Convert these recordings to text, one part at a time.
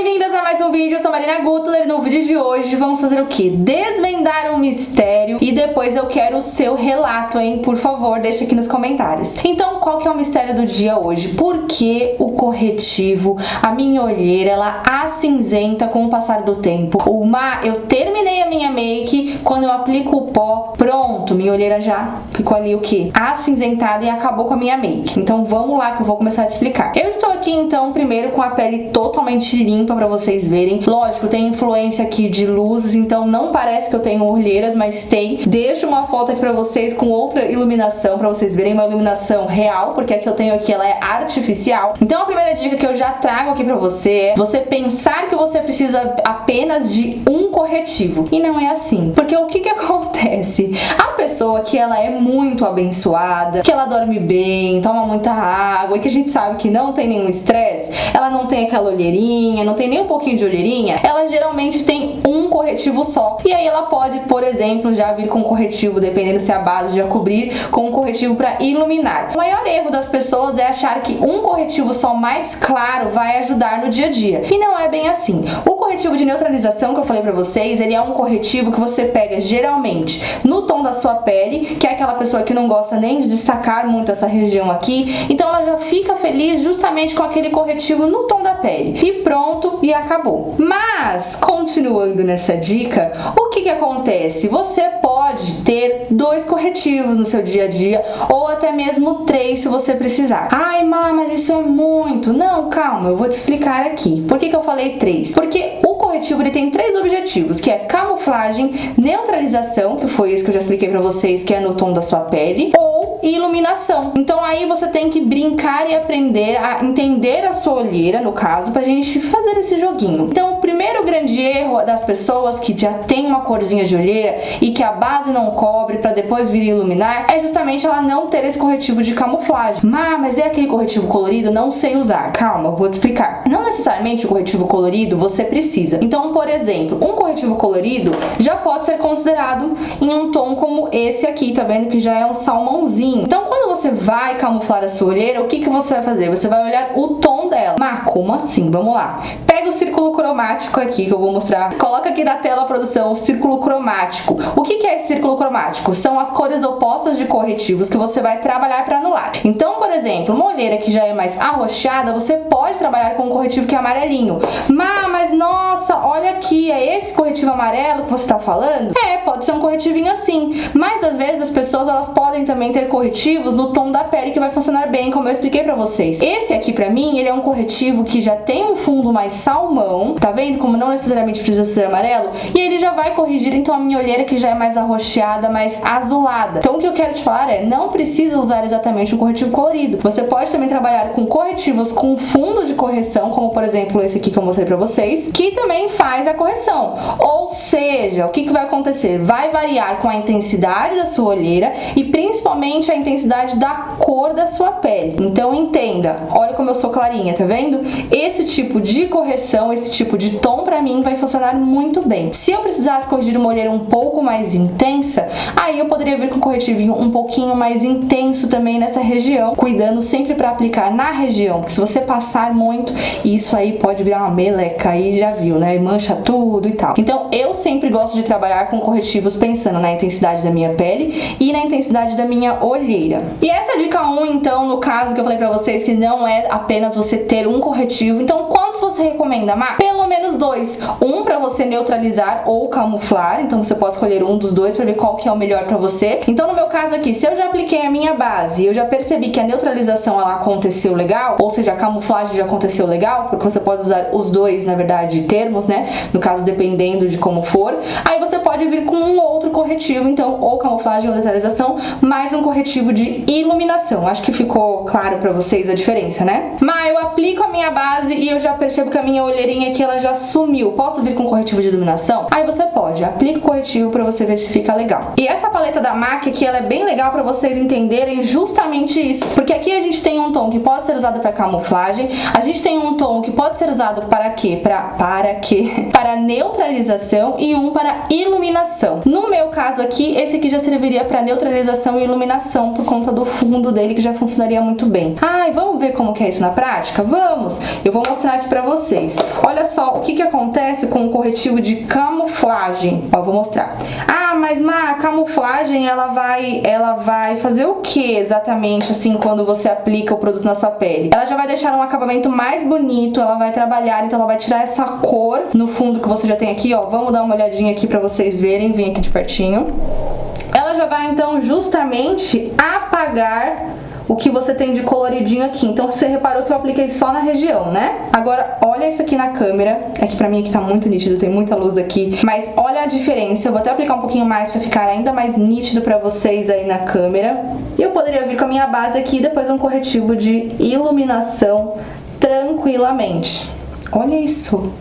Bem-vindas a mais um vídeo, eu sou Marina Gutler e no vídeo de hoje vamos fazer o que? Desvendar um mistério e depois eu quero o seu relato, hein? Por favor, deixa aqui nos comentários. Então, qual que é o mistério do dia hoje? Por que o corretivo, a minha olheira, ela acinzenta com o passar do tempo? Eu terminei a minha make, quando eu aplico o pó, pronto, minha olheira já ficou ali o que? Acinzentada e acabou com a minha make. Então vamos lá que eu vou começar a te explicar. Eu estou aqui então primeiro com a pele totalmente limpa pra vocês verem. Lógico, tem influência aqui de luzes, então não parece que eu tenho olheiras, mas tem. Deixo uma foto aqui pra vocês com outra iluminação pra vocês verem, uma iluminação real, porque a que eu tenho aqui ela é artificial. Então a primeira dica que eu já trago aqui pra você é você pensar que você precisa apenas de um corretivo. E não é assim. Porque o que acontece? A pessoa que ela é muito abençoada, que ela dorme bem, toma muita água e que a gente sabe que não tem nenhum estresse, ela não tem aquela olheirinha, não tem nem um pouquinho de olheirinha, ela geralmente tem um corretivo só. E aí ela pode, por exemplo, já vir com corretivo, dependendo se a base já cobrir, com um corretivo para iluminar. O maior erro das pessoas é achar que um corretivo só mais claro vai ajudar no dia a dia. E não é bem assim. O corretivo de neutralização que eu falei pra vocês, ele é um corretivo que você pega geralmente no tom da sua pele, que é aquela pessoa que não gosta nem de destacar muito essa região aqui, então ela já fica feliz justamente com aquele corretivo no tom da pele. E pronto, e acabou. Mas, continuando nessa dica, o que acontece? Você pode ter 2 corretivos no seu dia a dia, ou até mesmo 3 se você precisar. Ai, mas isso é muito. Não, calma, eu vou te explicar aqui. Por que eu falei 3? Porque o corretivo ele tem 3 objetivos, que é camuflagem, neutralização, que foi esse que eu já expliquei pra vocês, que é no tom da sua pele, ou iluminação. Então aí você tem que brincar e aprender a entender a sua olheira, no caso, pra gente fazer esse joguinho. Então o primeiro grande erro das pessoas que já tem uma corzinha de olheira e que a base não cobre pra depois vir iluminar, é justamente ela não ter esse corretivo de camuflagem. Mas é aquele corretivo colorido? Não sei usar. Calma, eu vou te explicar. Não necessariamente o corretivo colorido você precisa. Então, por exemplo, um corretivo colorido já pode ser considerado em um tom como esse aqui, tá vendo? Que já é um salmãozinho. Então, quando você vai camuflar a sua olheira, o que você vai fazer? Você vai olhar o tom dela. Mas como assim? Vamos lá. Pega o círculo cromático aqui, que eu vou mostrar. Coloca aqui na tela, produção, o círculo cromático. O que é esse círculo cromático? São as cores opostas de corretivos que você vai trabalhar para anular. Então, por exemplo, uma olheira que já é mais arroxeada, você pode trabalhar com um corretivo que é amarelinho. Mas nossa, olha aqui, é esse corretivo amarelo que você tá falando? Pode ser um corretivinho assim. Mas às vezes as pessoas elas podem também ter corretivos no tom da pele que vai funcionar bem, como eu expliquei pra vocês. Esse aqui pra mim, ele é um corretivo que já tem um fundo mais salmão, tá vendo como não necessariamente precisa ser amarelo? E ele já vai corrigir então a minha olheira que já é mais arroxeada, mais azulada. Então o que eu quero te falar é, não precisa usar exatamente um corretivo colorido. Você pode também trabalhar com corretivos com fundo de correção, como por exemplo esse aqui que eu mostrei pra vocês, que também faz a correção. Ou seja, o que vai acontecer? Vai variar com a intensidade da sua olheira e principalmente a intensidade da cor da sua pele. Então entenda, olha como eu sou clarinha, tá vendo? Esse tipo de correção, esse tipo de tom pra mim vai funcionar muito bem. Se eu precisasse corrigir uma olheira um pouco mais intensa, aí eu poderia vir com um corretivinho um pouquinho mais intenso também nessa região, cuidando sempre pra aplicar na região, porque se você passar muito, isso aí pode virar uma meleca, aí já viu, né? E mancha tudo e tal. Então eu sempre gosto de trabalhar com corretivos pensando na intensidade da minha pele e na intensidade da minha olheira. E essa dica 1, então, no caso que eu falei pra vocês, que não é apenas você ter um corretivo, então quantos você recomenda, Má? Pelo menos 2. Um pra você neutralizar ou camuflar, então você pode escolher um dos 2 pra ver qual que é o melhor pra você. Então no meu caso aqui, se eu já apliquei a minha base e eu já percebi que a neutralização ela aconteceu legal, ou seja, a camuflagem já aconteceu legal, porque você pode usar os 2, na verdade, termos, né? No caso, dependendo de como for. Aí você pode vir com um outro corretivo, então, ou camuflagem ou neutralização, mais um corretivo de iluminação. Acho que ficou claro pra vocês a diferença, né? Mas eu aplico a minha base e eu já percebo que a minha olheirinha aqui, ela já sumiu. Posso vir com corretivo de iluminação? Aí você pode. Aplica o corretivo pra você ver se fica legal. E essa paleta da MAC aqui, ela é bem legal pra vocês entenderem justamente isso. Porque aqui a gente tem um um tom que pode ser usado para camuflagem, a gente tem um tom que pode ser usado para quê? Para neutralização e um para iluminação. No meu caso aqui, esse aqui já serviria para neutralização e iluminação por conta do fundo dele, que já funcionaria muito bem. Ai, vamos ver como que é isso na prática? Vamos! Eu vou mostrar aqui pra vocês. Olha só o que acontece com o corretivo de camuflagem. Ó, vou mostrar. Ah, mas a camuflagem, ela vai fazer o que exatamente, assim, quando você aplica o produto na sua pele? Ela já vai deixar um acabamento mais bonito, ela vai trabalhar, então ela vai tirar essa cor no fundo que você já tem aqui, ó. Vamos dar uma olhadinha aqui pra vocês verem, vem aqui de pertinho. Ela já vai, então, justamente apagar o que você tem de coloridinho aqui. Então você reparou que eu apliquei só na região, né? Agora olha isso aqui na câmera. É que pra mim aqui tá muito nítido, tem muita luz aqui, mas olha a diferença. Eu vou até aplicar um pouquinho mais pra ficar ainda mais nítido pra vocês aí na câmera. E eu poderia vir com a minha base aqui e depois um corretivo de iluminação tranquilamente. Olha isso!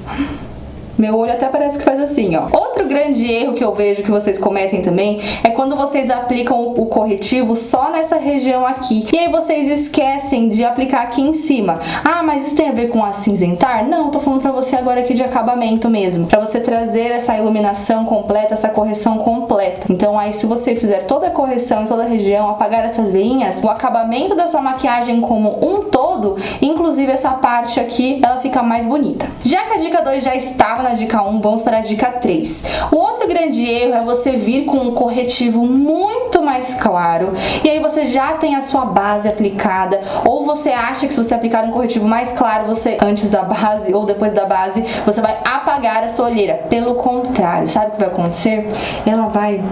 Meu olho até parece que faz assim, ó. Outro grande erro que eu vejo que vocês cometem também é quando vocês aplicam o corretivo só nessa região aqui. E aí vocês esquecem de aplicar aqui em cima. Ah, mas isso tem a ver com acinzentar? Não, tô falando pra você agora aqui de acabamento mesmo. Pra você trazer essa iluminação completa, essa correção completa. Então aí se você fizer toda a correção em toda a região, apagar essas veinhas, o acabamento da sua maquiagem como um todo, inclusive essa parte aqui, ela fica mais bonita. Já que a dica 2 já estava na dica 1, vamos para a dica 3. O outro grande erro é você vir com um corretivo muito mais claro e aí você já tem a sua base aplicada, ou você acha que se você aplicar um corretivo mais claro, você antes da base ou depois da base, você vai apagar a sua olheira. Pelo contrário, sabe o que vai acontecer? Ela vai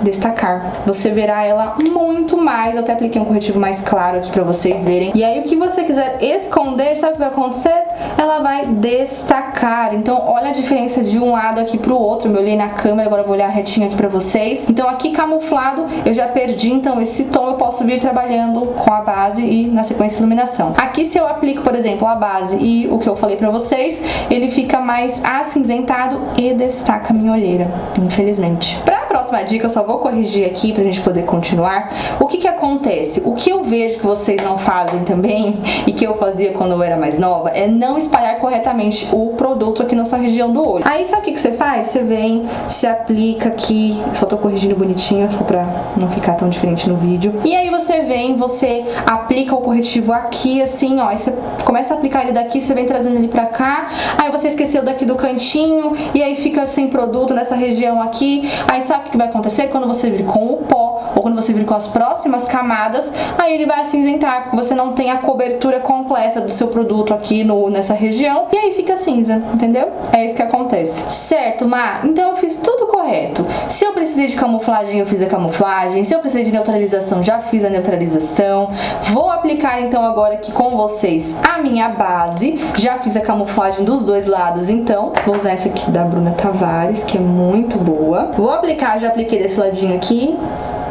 destacar. Você verá ela muito mais. Eu até apliquei um corretivo mais claro aqui pra vocês verem. E aí o que você quiser esconder, sabe o que vai acontecer? Ela vai destacar. Então olha a diferença de um lado aqui pro outro. Eu me olhei na câmera, agora eu vou olhar retinho aqui pra vocês. Então aqui camuflado, eu já perdi então esse tom, eu posso vir trabalhando com a base e na sequência iluminação. Aqui se eu aplico, por exemplo, a base e o que eu falei pra vocês, ele fica mais acinzentado e destaca a minha olheira, infelizmente. Pra próxima dica, eu só vou corrigir aqui pra gente poder continuar. O que acontece? O que eu vejo que vocês não fazem também e que eu fazia quando eu era mais nova é não espalhar corretamente o produto aqui na sua região do olho. Aí sabe o que você faz? Você vem, se aplica aqui, só tô corrigindo bonitinho aqui pra não ficar tão diferente no vídeo. E aí você vem, você aplica o corretivo aqui assim, ó, aí você começa a aplicar ele daqui, você vem trazendo ele pra cá, aí você esqueceu daqui do cantinho e aí fica sem produto nessa região aqui. Aí sabe o que vai acontecer? Quando você vir com o pó ou quando você vir com as próximas camadas, aí ele vai acinzentar, porque você não tem a cobertura completa do seu produto aqui nessa região, e aí fica cinza, entendeu? É isso que acontece. Certo, Má? Então eu fiz tudo correto. Se eu precisei de camuflagem, eu fiz a camuflagem. Se eu precisei de neutralização, já fiz a neutralização. Vou aplicar então agora aqui com vocês a minha base. Já fiz a camuflagem dos dois lados, então vou usar essa aqui da Bruna Tavares, que é muito boa. Vou aplicar, já apliquei desse ladinho aqui,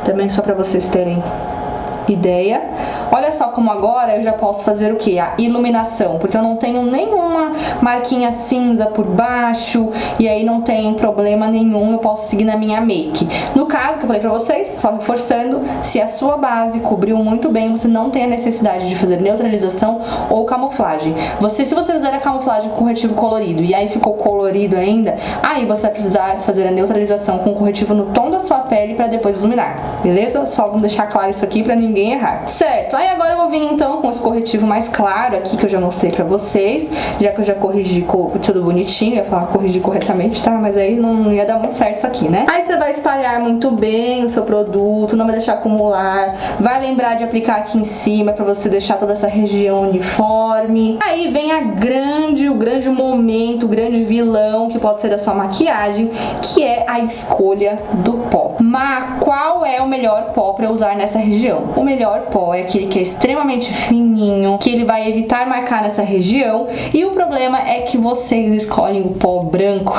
também só pra vocês terem ideia. Olha só como agora eu já posso fazer o que? A iluminação, porque eu não tenho nenhuma marquinha cinza por baixo e aí não tem problema nenhum, eu posso seguir na minha make. No caso que eu falei pra vocês, só reforçando, se a sua base cobriu muito bem, você não tem a necessidade de fazer neutralização ou camuflagem. Se você fizer a camuflagem com corretivo colorido e aí ficou colorido ainda, aí você vai precisar fazer a neutralização com corretivo no tom da sua pele pra depois iluminar, beleza? Só vamos deixar claro isso aqui pra ninguém errar. Certo, aí agora eu vou vir então com esse corretivo mais claro aqui que eu já mostrei pra vocês, já que eu já corrigi tudo bonitinho, eu ia falar corrigir corretamente, tá? Mas aí não ia dar muito certo isso aqui, né? Aí você vai espalhar muito bem o seu produto, não vai deixar acumular, vai lembrar de aplicar aqui em cima pra você deixar toda essa região uniforme. Aí vem o grande momento, o grande vilão que pode ser da sua maquiagem, que é a escolha do pó. Mas qual é o melhor pó pra usar nessa região? O melhor pó é aquele que é extremamente fininho, que ele vai evitar marcar nessa região, e o problema é que vocês escolhem o pó branco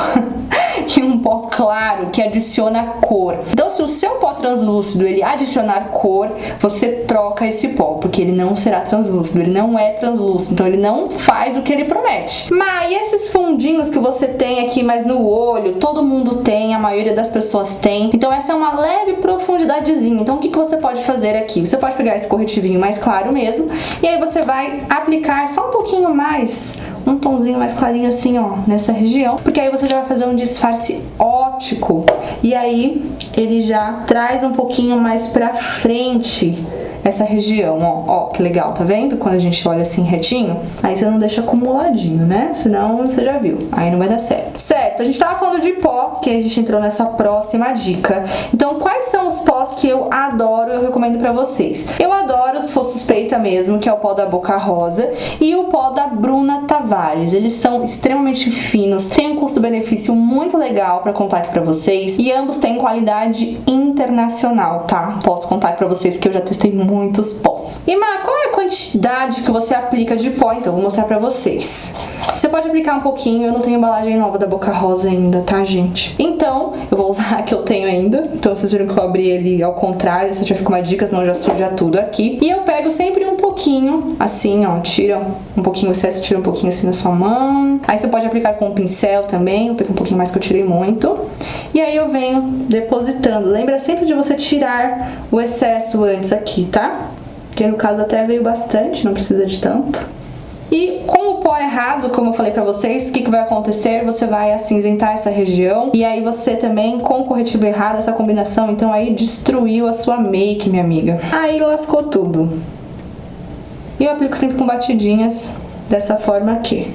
e um pó claro que adiciona cor. Então, se o seu pó translúcido ele adicionar cor, você troca esse pó, porque ele não será translúcido, ele não é translúcido, então ele não faz o que ele promete. Mas e esses fundinhos que você tem aqui mais no olho, todo mundo tem, a maioria das pessoas tem. Então essa é uma leve profundidadezinha. Então o que você pode fazer aqui? Você pode pegar esse corretivinho mais claro mesmo, e aí você vai aplicar só um pouquinho mais, um tomzinho mais clarinho assim, ó, nessa região, porque aí você já vai fazer um disfarce óptico, e aí ele já traz um pouquinho mais pra frente essa região, ó, que legal, tá vendo? Quando a gente olha assim retinho, aí você não deixa acumuladinho, né? Senão você já viu, aí não vai dar certo. Certo, a gente tava falando de pó, que a gente entrou nessa próxima dica. Então, quais são os pós que eu adoro e eu recomendo pra vocês? Eu adoro, sou suspeita mesmo, que é o pó da Boca Rosa e o pó da Bruna Tavares. Eles são extremamente finos, tem um custo-benefício muito legal pra contar aqui pra vocês, e ambos têm qualidade internacional, tá? Posso contar aqui pra vocês porque eu já testei muitos pós. E qual é a quantidade que você aplica de pó? Então, vou mostrar pra vocês. Você pode aplicar um pouquinho, eu não tenho embalagem nova da Boca Rosa ainda, tá, gente? Então, eu vou usar a que eu tenho ainda. Então, vocês viram que eu abri ele ao contrário, essa já fica uma dica, senão já suja tudo aqui. E eu pego sempre um pouquinho, assim, ó, tira um pouquinho o excesso, tira um pouquinho assim na sua mão. Aí você pode aplicar com um pincel também, eu pego um pouquinho mais que eu tirei muito. E aí eu venho depositando. Lembra sempre de você tirar o excesso antes aqui, tá? Que no caso até veio bastante, não precisa de tanto. E com o pó errado, como eu falei pra vocês, o que vai acontecer? Você vai acinzentar essa região, e aí você também, com o corretivo errado, essa combinação, então aí destruiu a sua make, minha amiga. Aí lascou tudo. E eu aplico sempre com batidinhas, dessa forma aqui.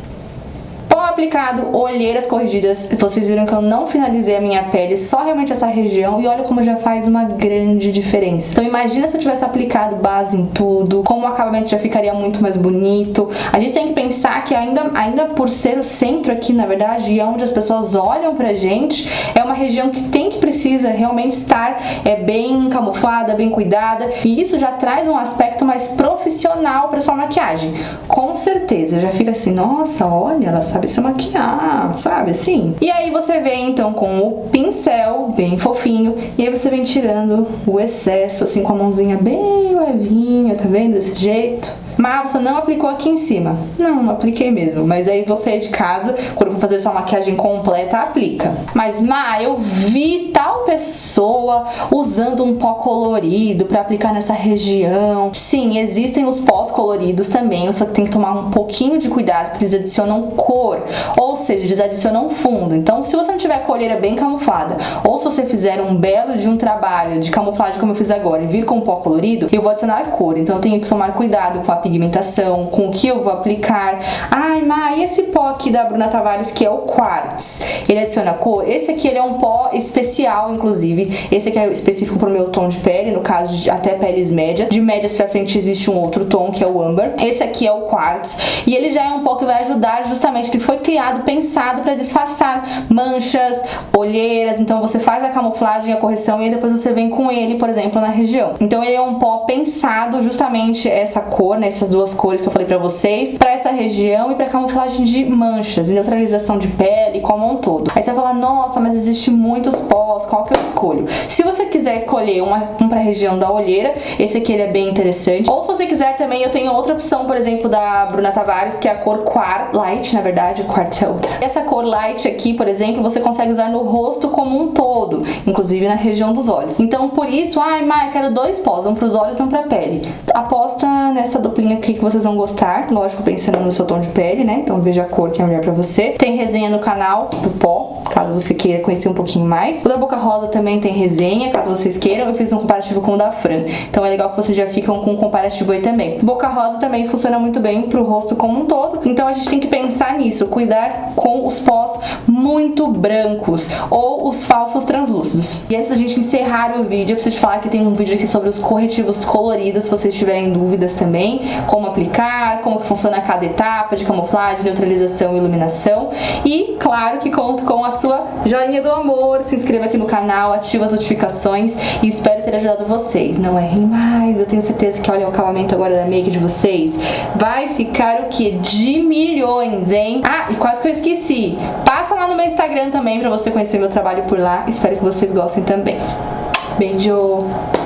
Pó aplicado, olheiras corrigidas. Vocês viram que eu não finalizei a minha pele, só realmente essa região, e olha como já faz uma grande diferença. Então imagina se eu tivesse aplicado base em tudo, como o acabamento já ficaria muito mais bonito. A gente tem que pensar que ainda por ser o centro aqui, na verdade, e onde as pessoas olham pra gente, é uma região que precisa realmente estar bem camuflada, bem cuidada, e isso já traz um aspecto mais profissional pra sua maquiagem. Com certeza, já fica assim, nossa, olha, ela sabe se maquiar, sabe assim? E aí você vem então com o pincel bem fofinho, e aí você vem tirando o excesso assim com a mãozinha bem levinha, tá vendo? Desse jeito. Mas você não aplicou aqui em cima. Não apliquei mesmo. Mas aí você de casa, quando for fazer sua maquiagem completa, aplica. Mas, eu vi tal pessoa usando um pó colorido pra aplicar nessa região. Sim, existem os pós coloridos também, só que tem que tomar um pouquinho de cuidado, porque eles adicionam cor. Ou seja, eles adicionam fundo. Então, se você não tiver com a olheira bem camuflada, ou se você fizer um belo de um trabalho de camuflagem como eu fiz agora e vir com um pó colorido, eu vou adicionar cor. Então, eu tenho que tomar cuidado com a pigmentação, com o que eu vou aplicar. Ai, e esse pó aqui da Bruna Tavares, que é o Quartz, ele adiciona cor? Esse aqui ele é um pó especial, inclusive. Esse aqui é específico pro meu tom de pele, no caso de até peles médias. De médias pra frente existe um outro tom, que é o âmbar. Esse aqui é o Quartz, e ele já é um pó que vai ajudar justamente, ele foi criado, pensado pra disfarçar manchas, olheiras. Então você faz a camuflagem, a correção, e aí depois você vem com ele, por exemplo, na região. Então ele é um pó pensado justamente essa cor, né, essas duas cores que eu falei pra vocês, pra essa região e pra camuflagem de manchas e neutralização de pele como um todo. Aí você vai falar, nossa, mas existe muitos pós, qual que eu escolho? Se você quiser escolher um pra região da olheira, esse aqui ele é bem interessante. Ou se você quiser também, eu tenho outra opção, por exemplo, da Bruna Tavares, que é a cor Quartz Light, na verdade, Quartz é outra. Essa cor Light aqui, por exemplo, você consegue usar no rosto como um todo, inclusive na região dos olhos. Então, por isso, eu quero dois pós, um pros olhos e um pra pele. Aposta nessa duplinha aqui que vocês vão gostar, lógico, pensando no seu tom de pele, né? Então veja a cor que é melhor pra você. Tem resenha no canal do pó, caso você queira conhecer um pouquinho mais. O da Boca Rosa também tem resenha, caso vocês queiram. Eu fiz um comparativo com o da Fran, então é legal que vocês já ficam com um comparativo aí também. Boca Rosa também funciona muito bem pro rosto como um todo, então a gente tem que pensar nisso, cuidar com os pós muito brancos ou os falsos translúcidos. E antes da gente encerrar o vídeo, eu preciso te falar que tem um vídeo aqui sobre os corretivos coloridos, se vocês tiverem dúvidas também, como aplicar, como que funciona cada etapa de camuflagem, neutralização e iluminação. E claro que conto com a sua sua joinha do amor, se inscreva aqui no canal, ativa as notificações e espero ter ajudado vocês. Não errem mais, eu tenho certeza que, olha, o acabamento agora da make de vocês vai ficar o que? De milhões, hein? Ah, e quase que eu esqueci. Passa lá no meu Instagram também pra você conhecer meu trabalho por lá. Espero que vocês gostem também. Beijo!